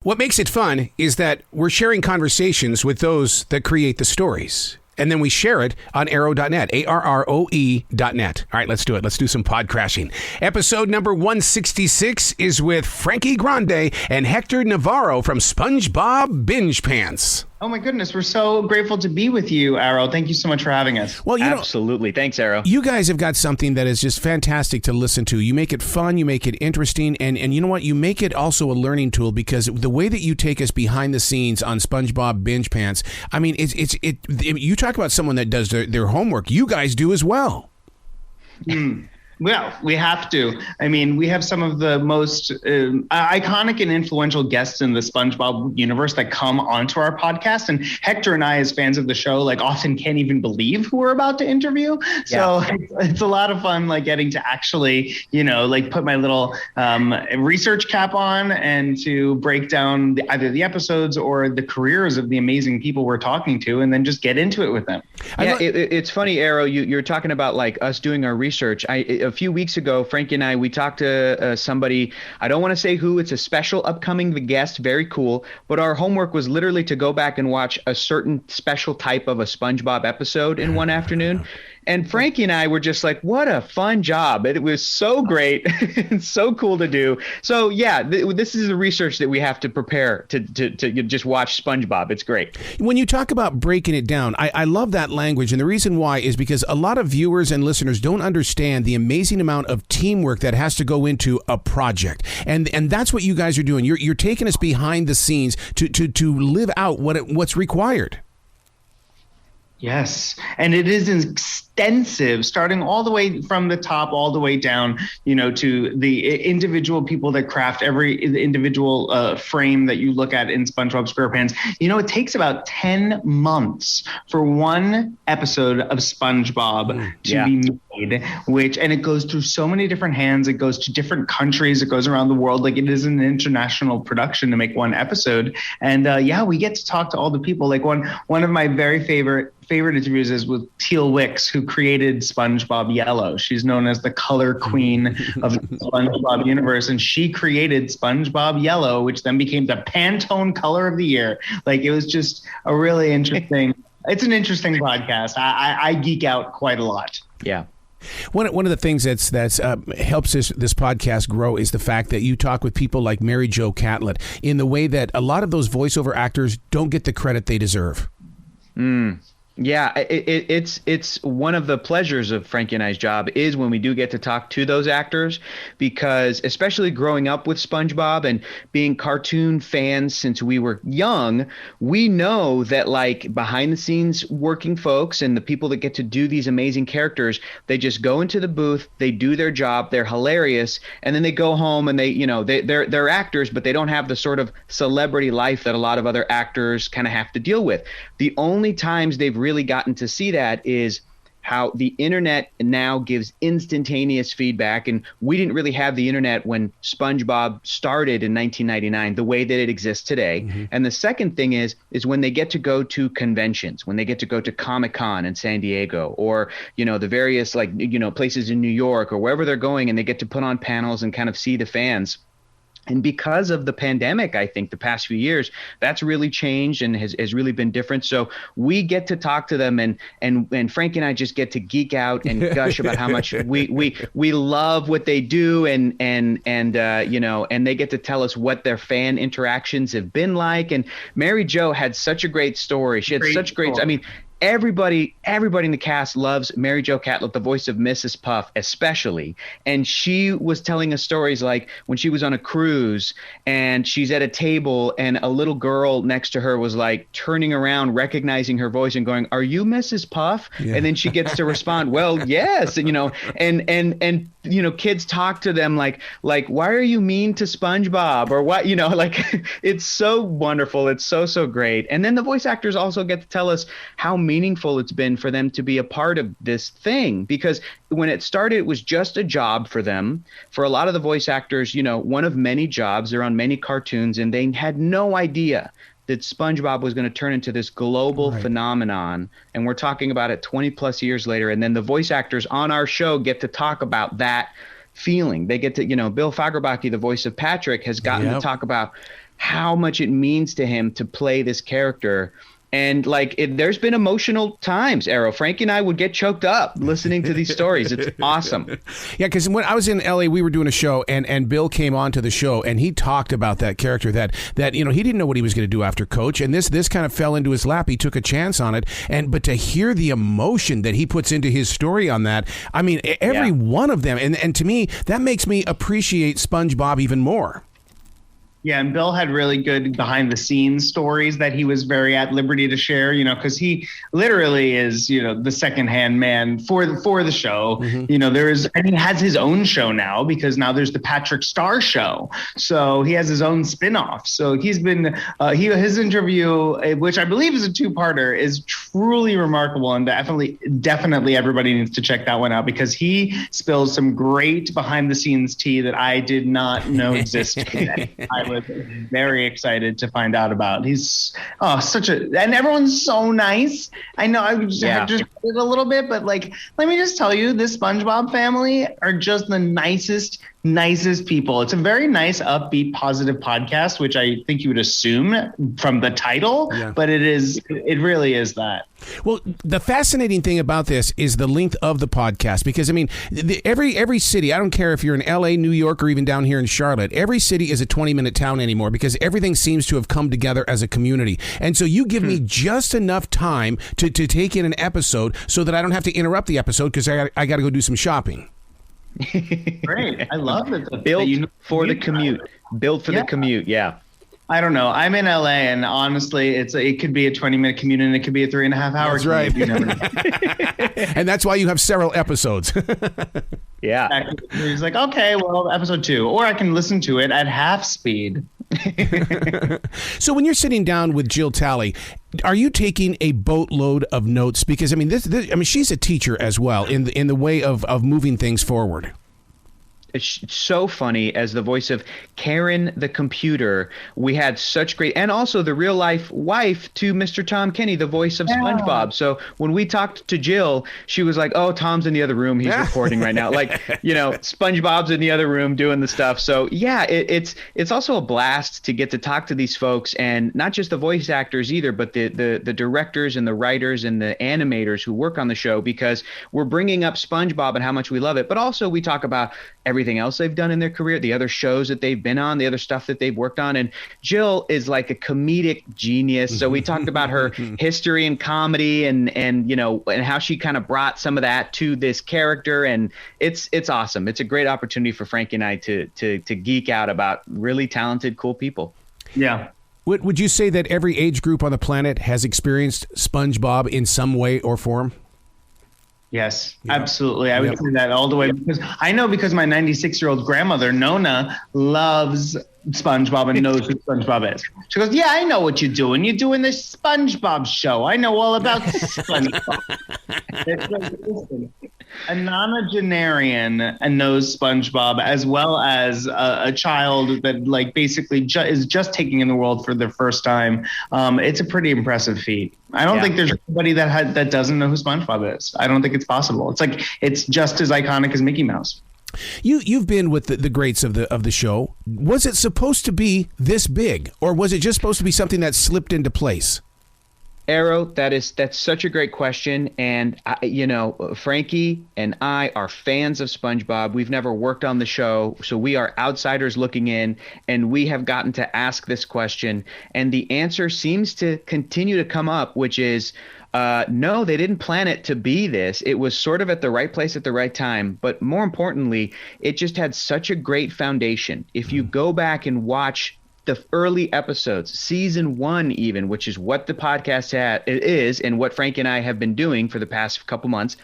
What makes it fun is that we're sharing conversations with those that create the stories. And then we share it on arrow.net, ARROE.net. All right, let's do it. Let's do some pod crashing. Episode number 166 is with Frankie Grande and Hector Navarro from SpongeBob BingePants. Oh my goodness, we're so grateful to be with you, Arrow. Thank you so much for having us. Well, absolutely. Thanks, Arrow. You guys have got something that is just fantastic to listen to. You make it fun, you make it interesting, and you know what? You make it also a learning tool because the way that you take us behind the scenes on SpongeBob BingePants, I mean, you talk about someone that does their homework. You guys do as well. Well, we have to. I mean, we have some of the most iconic and influential guests in the SpongeBob universe that come onto our podcast. And Hector and I, as fans of the show, often can't even believe who we're about to interview. So it's a lot of fun, getting to actually, put my little research cap on and to break down either the episodes or the careers of the amazing people we're talking to, and then just get into it with them. Yeah, it's funny, Arrow. You're talking about us doing our research. A few weeks ago, Frankie and I, we talked to somebody. I don't want to say who. It's a special upcoming guest. Very cool. But our homework was literally to go back and watch a certain special type of a SpongeBob episode in one afternoon. And Frankie and I were just like, what a fun job. It was so great and so cool to do. So, yeah, this is the research that we have to prepare to just watch SpongeBob. It's great. When you talk about breaking it down, I love that language. And the reason why is because a lot of viewers and listeners don't understand the amazing amount of teamwork that has to go into a project. And that's what you guys are doing. You're taking us behind the scenes to live out what's required. Yes. And it is extensive, starting all the way from the top, all the way down, to the individual people that craft every individual frame that you look at in SpongeBob SquarePants. It takes about 10 months for one episode of SpongeBob to be made, and it goes through so many different hands. It goes to different countries. It goes around the world. It is an international production to make one episode. And we get to talk to all the people. One of my very favorite interviews is with Teal Wicks, who created SpongeBob Yellow. She's known as the color queen of the SpongeBob universe, and she created SpongeBob Yellow, which then became the Pantone color of the year. It was just a really interesting. It's an interesting podcast. I geek out quite a lot. Yeah. One of the things that's helps this podcast grow is the fact that you talk with people like Mary Jo Catlett in the way that a lot of those voiceover actors don't get the credit they deserve. Yeah, it's one of the pleasures of Frankie and I's job is when we do get to talk to those actors, because especially growing up with SpongeBob and being cartoon fans since we were young, we know that behind the scenes working folks and the people that get to do these amazing characters, they just go into the booth, they do their job, they're hilarious, and then they go home and they're actors, but they don't have the sort of celebrity life that a lot of other actors kind of have to deal with. The only times they've really gotten to see that is how the internet now gives instantaneous feedback. And we didn't really have the internet when SpongeBob started in 1999, the way that it exists today. Mm-hmm. And the second thing is when they get to go to conventions, when they get to go to Comic-Con in San Diego, or, the various places in New York or wherever they're going, and they get to put on panels and kind of see the fans. And because of the pandemic, I think the past few years, that's really changed and has really been different. So we get to talk to them, and Frankie and I just get to geek out and gush about how much we love what they do, and they get to tell us what their fan interactions have been like. And Mary Jo had such a great story. She had such great. I mean, everybody in the cast loves Mary Jo Catlett, the voice of Mrs. Puff, especially. And she was telling us stories like when she was on a cruise and she's at a table and a little girl next to her was turning around, recognizing her voice and going, "Are you Mrs. Puff?" Yeah. And then she gets to respond, "Well, yes." And, and kids talk to them like, "Why are you mean to SpongeBob?" Or what, it's so wonderful. It's so great. And then the voice actors also get to tell us how meaningful it's been for them to be a part of this thing, because when it started, it was just a job for them. For a lot of the voice actors, one of many jobs. They're on many cartoons, and they had no idea that SpongeBob was going to turn into this global phenomenon. And we're talking about it 20 plus years later. And then the voice actors on our show get to talk about that feeling. They get to, Bill Fagerbakke, the voice of Patrick, has gotten to talk about how much it means to him to play this character. And like, there's been emotional times, Arrow. Frankie and I would get choked up listening to these stories. It's awesome. Yeah, because when I was in LA, we were doing a show, and Bill came on to the show, and he talked about that character that he didn't know what he was going to do after Coach, and this kind of fell into his lap. He took a chance on it, but to hear the emotion that he puts into his story on that, I mean, every one of them, and to me, that makes me appreciate SpongeBob even more. Yeah, and Bill had really good behind the scenes stories that he was very at liberty to share, because he literally is, the secondhand man for the show. Mm-hmm. And he has his own show now, because now there's the Patrick Star Show. So he has his own spinoff. So he's been his interview, which I believe is a two-parter, is truly remarkable, and definitely everybody needs to check that one out, because he spills some great behind the scenes tea that I did not know existed. I was very excited to find out about. He's and everyone's so nice. I know I just had it a little bit, but like, let me just tell you, this SpongeBob family are just the nicest people. It's a very nice, upbeat, positive podcast, which I think you would assume from the title, but it really is that. Well, the fascinating thing about this is the length of the podcast, because I mean, every city, I don't care if you're in LA, New York, or even down here in Charlotte, every city is a 20-minute town anymore, because everything seems to have come together as a community. And so you give me just enough time to take in an episode so that I don't have to interrupt the episode, because I got to go do some shopping. Great. I love it. Built for the commute. Built for the commute. Yeah. I don't know. I'm in LA, and honestly, it could be a 20-minute commute, and it could be a 3.5 hour. That's right. You know. And that's why you have several episodes. Yeah. He's like, okay, well, episode 2, or I can listen to it at half speed. So when you're sitting down with Jill Talley, are you taking a boatload of notes? Because I mean, she's a teacher as well in the way of moving things forward. It's so funny. As the voice of Karen the computer, we had such great, and also the real life wife to Mr. Tom Kenny, the voice of SpongeBob. So when we talked to Jill, she was like, "Oh, Tom's in the other room. He's recording right now." Like, SpongeBob's in the other room doing the stuff. So yeah, it's also a blast to get to talk to these folks, and not just the voice actors either, but the directors and the writers and the animators who work on the show, because we're bringing up SpongeBob and how much we love it, but also we talk about everything else they've done in their career, the other shows that they've been on, the other stuff that they've worked on. And Jill is like a comedic genius. So we talked about her history and comedy and how she kind of brought some of that to this character. And it's awesome. It's a great opportunity for Frankie and I to geek out about really talented, cool people. Yeah. Would you say that every age group on the planet has experienced SpongeBob in some way or form? Yes, absolutely. I would say that all the way, because I know, because my 96-year-old grandmother, Nona, loves SpongeBob and knows who SpongeBob is. She goes, "Yeah, I know what you're doing. You're doing this SpongeBob show. I know all about SpongeBob." It's like, listen, a nonagenarian and knows SpongeBob, as well as a child that like basically is just taking in the world for the first time. It's a pretty impressive feat. I don't think there's anybody that doesn't know who SpongeBob is. I don't think it's possible. It's like, it's just as iconic as Mickey Mouse. You've been with the greats of the show. Was it supposed to be this big, or was it just supposed to be something that slipped into place? Arrow, that's such a great question. And Frankie and I are fans of SpongeBob. We've never worked on the show, so we are outsiders looking in, and we have gotten to ask this question, and the answer seems to continue to come up, which is no, they didn't plan it to be this. It was sort of at the right place at the right time. But more importantly, it just had such a great foundation. If you go back and watch the early episodes, season 1 even, which is what the podcast is and what Frank and I have been doing for the past couple months,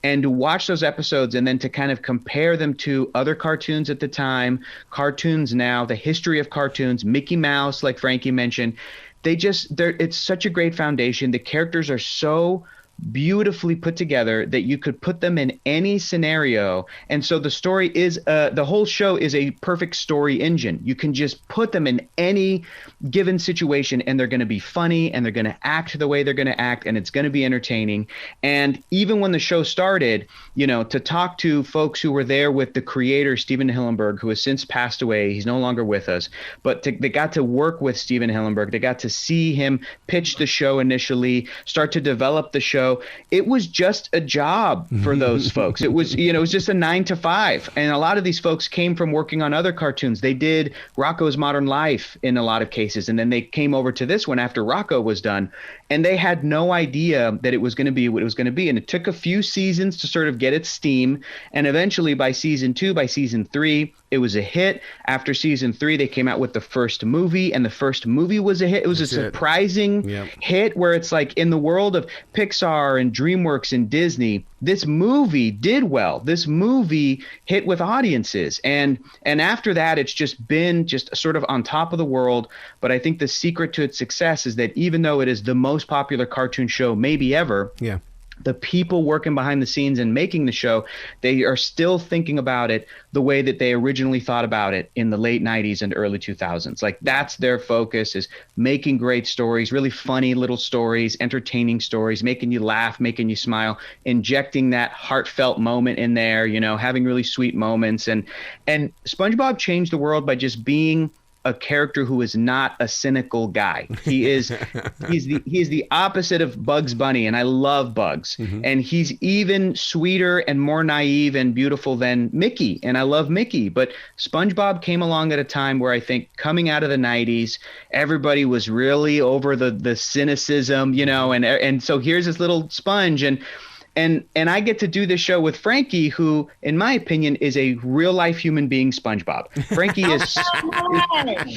and to watch those episodes and then to kind of compare them to other cartoons at the time, cartoons now, the history of cartoons, Mickey Mouse, like Frankie mentioned, it's such a great foundation. The characters are so beautifully put together that you could put them in any scenario. And so the story is the whole show is a perfect story engine. You can just put them in any given situation and they're going to be funny and they're going to act the way they're going to act and it's going to be entertaining. And even when the show started, you know, to talk to folks who were there with the creator, Steven Hillenburg, who has since passed away, he's no longer with us, but they got to work with Steven Hillenburg. They got to see him pitch the show initially, start to develop the show. It was just a job for those folks. It was, you know, it was just a 9 to 5. And a lot of these folks came from working on other cartoons. They did Rocko's Modern Life in a lot of cases. And then they came over to this one after Rocko was done. And they had no idea that it was going to be what it was going to be. And it took a few seasons to sort of get its steam. And eventually by season 2, by season 3, it was a hit. After season 3, they came out with the first movie, and the first movie was a hit. It was a surprising hit where it's like in the world of Pixar and DreamWorks and Disney, this movie did well. This movie hit with audiences. And after that, it's just been just sort of on top of the world. But I think the secret to its success is that even though it is the most popular cartoon show maybe ever, the people working behind the scenes and making the show, they are still thinking about it the way that they originally thought about it in the late 90s and early 2000s. Like that's their focus, is making great stories, really funny little stories, entertaining stories, making you laugh, making you smile, injecting that heartfelt moment in there, you know, having really sweet moments. And SpongeBob changed the world by just being a character who is not a cynical guy. He is he's the opposite of Bugs Bunny, and I love Bugs. And he's even sweeter and more naive and beautiful than Mickey, and I love Mickey. But SpongeBob came along at a time where I think coming out of the 90s, everybody was really over the cynicism, you know, and so here's this little sponge, and I get to do this show with Frankie, who, in my opinion, is a real life human being SpongeBob. Frankie is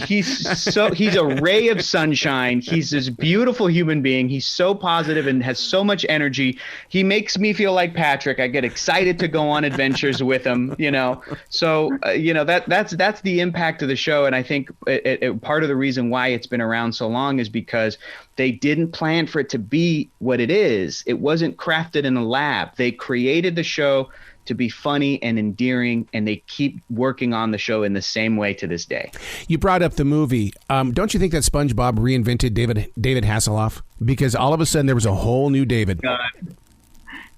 he's a ray of sunshine. He's this beautiful human being. He's so positive and has so much energy. He makes me feel like Patrick. I get excited to go on adventures with him, you know. So, you know, that's the impact of the show. And I think part of the reason why it's been around so long is because they didn't plan for it to be what it is. It wasn't crafted in a lab. They created the show to be funny and endearing, and they keep working on the show in the same way to this day. You brought up the movie. Don't you think that SpongeBob reinvented David Hasselhoff? Because all of a sudden there was a whole new David. God.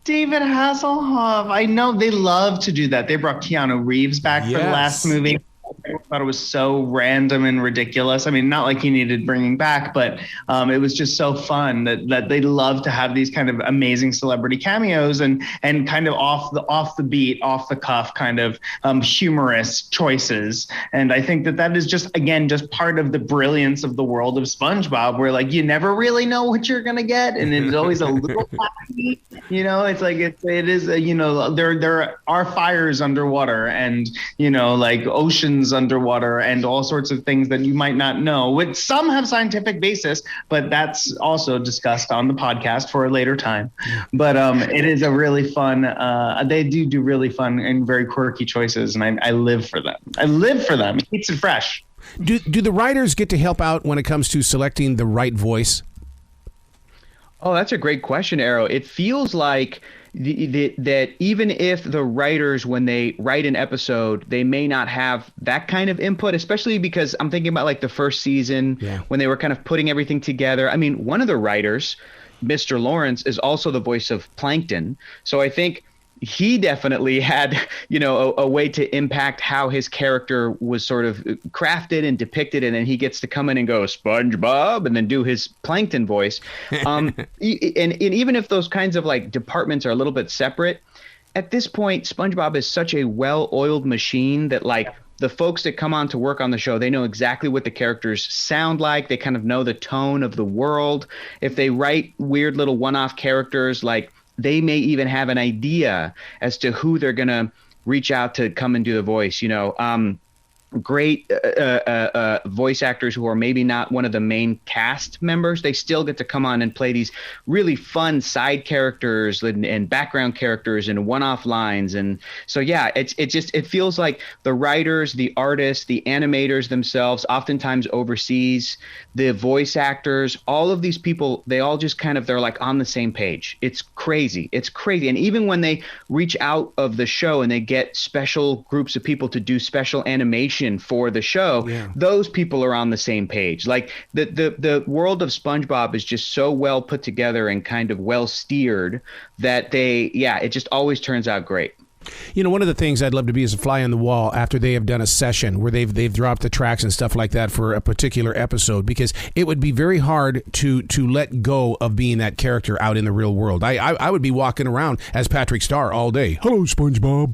David Hasselhoff. I know they love to do that. They brought Keanu Reeves back for the last movie. I thought it was so random and ridiculous. I mean, not like he needed bringing back, but it was just so fun that they love to have these kind of amazing celebrity cameos and kind of off the beat, off the cuff kind of humorous choices. And I think that is just, again, just part of the brilliance of the world of SpongeBob, where like you never really know what you're gonna get, and it's always a little wacky. You know, it's like it is you know, there are fires underwater and, you know, like oceans underwater and all sorts of things that you might not know, which some have scientific basis, but that's also discussed on the podcast for a later time. But it is a really fun, they do really fun and very quirky choices, and I live for them. It keeps it fresh. Do the writers get to help out when it comes to selecting the right voice? Oh, that's a great question, Arrow. It feels like that even if the writers, when they write an episode, they may not have that kind of input, especially because I'm thinking about like the first season when they were kind of putting everything together. I mean, one of the writers, Mr. Lawrence, is also the voice of Plankton. So I think he definitely had, you know, a way to impact how his character was sort of crafted and depicted. And then he gets to come in and go SpongeBob and then do his Plankton voice. And even if those kinds of like departments are a little bit separate, at this point, SpongeBob is such a well-oiled machine that like the folks that come on to work on the show, they know exactly what the characters sound like. They kind of know the tone of the world. If they write weird little one-off characters, like they may even have an idea as to who they're going to reach out to come and do the voice. You know, great voice actors who are maybe not one of the main cast members. They still get to come on and play these really fun side characters and background characters and one-off lines. And so, yeah, it feels like the writers, the artists, the animators themselves, oftentimes overseas, the voice actors, all of these people, they all just they're like on the same page. It's crazy. It's crazy. And even when they reach out of the show and they get special groups of people to do special animation for the show, those people are on the same page. Like the world of SpongeBob is just so well put together and kind of well steered that it just always turns out great. You know, one of the things I'd love to be is a fly on the wall after they have done a session where they've dropped the tracks and stuff like that for a particular episode, because it would be very hard to let go of being that character out in the real world. I would be walking around as Patrick Star all day. Hello, SpongeBob.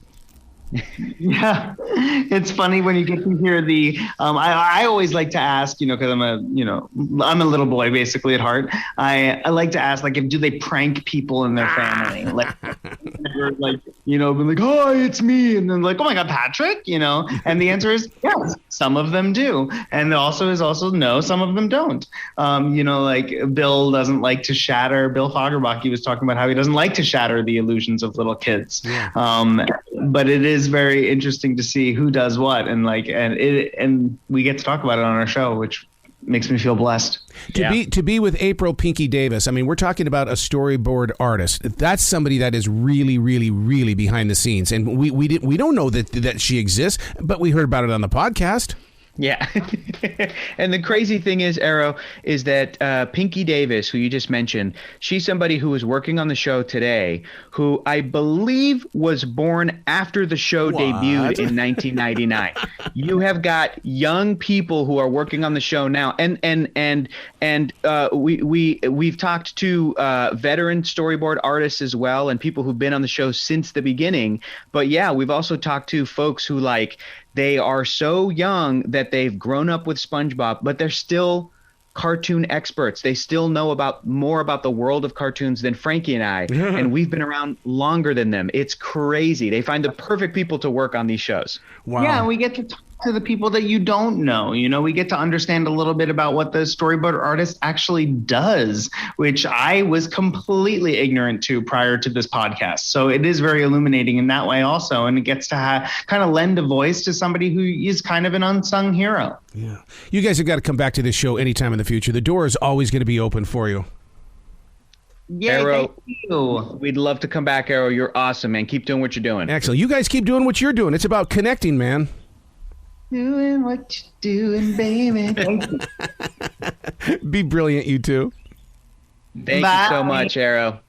Yeah, it's funny when you get to hear the. I always like to ask, because I'm a little boy basically at heart. I like to ask, like, do they prank people in their family? Like, been like, hi, it's me, and then like, oh my God, Patrick, And the answer is yes, some of them do, and also no, some of them don't. Like Bill doesn't like to shatter. Bill Fagerbach, he was talking about how he doesn't like to shatter the illusions of little kids. Yeah. But it is very interesting to see who does what, and we get to talk about it on our show, which makes me feel blessed. To be with April Pinky Davis, I mean, we're talking about a storyboard artist. That's somebody that is really, really, really behind the scenes, and we don't know that she exists, but we heard about it on the podcast. Yeah. And the crazy thing is, Arrow, is that Pinky Davis, who you just mentioned, she's somebody who is working on the show today, who I believe was born after the show debuted in 1999. You have got young people who are working on the show now, and we've talked to veteran storyboard artists as well, and people who've been on the show since the beginning. But yeah, we've also talked to folks who they are so young that they've grown up with SpongeBob, but they're still cartoon experts. They still know more about the world of cartoons than Frankie and I, and we've been around longer than them. It's crazy. They find the perfect people to work on these shows. Wow. Yeah, we get to talk to the people that you don't know. We get to understand a little bit about what the storyboard artist actually does, which I was completely ignorant to prior to this podcast. So it is very illuminating in that way also, and it gets to kind of lend a voice to somebody who is kind of an unsung hero. Yeah, you guys have got to come back to this show anytime in the future. The door is always going to be open for you. Yeah, Arrow, thank you. We'd love to come back, Arrow. You're awesome, man. Keep doing what you're doing. Excellent. You guys keep doing what you're doing. It's about connecting, man. Doing what you're doing, baby. Be brilliant, you two. Thank you so much, Arrow.